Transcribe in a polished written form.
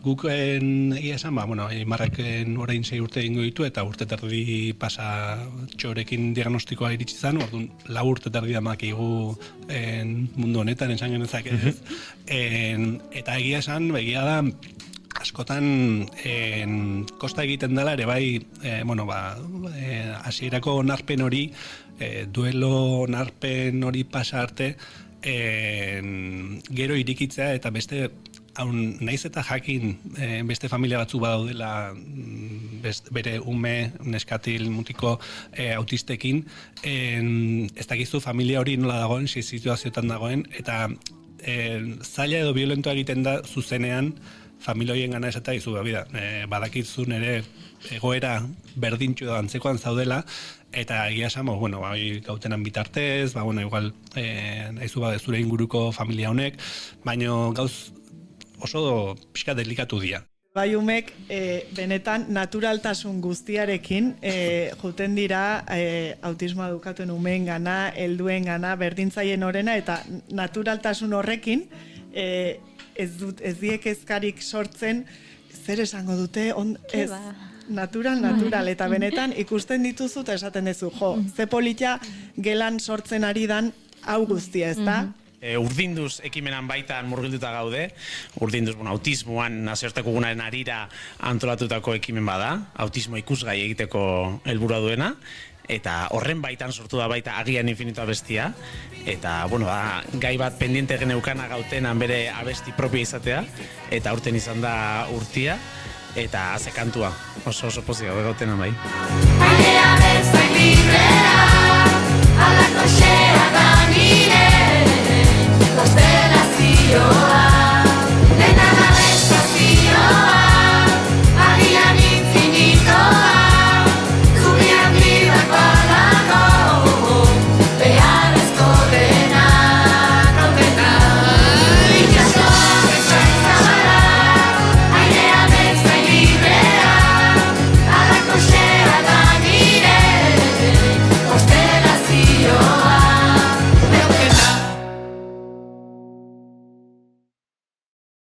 guk egia esan, Imarrek orain 6 urte egingo ditu eta urte terdi pasa txorekin diagnostikoa iritsi zen, orduan 4 urte terdi amakigu mundu honetan esan genezak ez. Eta egia esan, egia da, askotan kosta egiten dela ere bai, hasierako onarpen hori, duelo onarpen hori pasa arte, gero irikitzea eta beste naiz eta jakin beste familia batzu badaudela bere ume, neskatil, mutiko autistekin, ez dakizu familia hori nola dagoen, situazioetan dagoen, eta zaila edo violentoa egiten da zuzenean familia horien gana esatea izu, badakizun ere egoera berdintxo da antzekoan zaudela, eta egia esan, gautenan bitartez, igual, nahizu zure inguruko familia honek, baino gauz oso pixka delikatu dira. Bai umek, benetan naturaltasun guztiarekin juten dira autismoa dukatuen umeen gana, helduen gana, berdintzaien orena, eta naturaltasun horrekin ez diek ezkarik sortzen, zer esango dute, ez, natural, eta benetan ikusten dituzu eta esaten duzu, ze polita gelan sortzen ari dan hau guztia, ez da? Urdinduz ekimenan baitan murgilduta gaude, urdinduz autismoan nazioarteko egunaren harira antolatutako ekimen bada, autismo ikusgai egiteko helburua duena, eta horren baitan sortu da baita Agian Infinitoa bestia, eta gai bat pendiente geneukana gautenan bere abesti propio izatea, eta aurten izan da urtia, eta haze kantua, oso pozio gautenan bai. Ailea bezain librea, alako xea da nire, konstellazioa.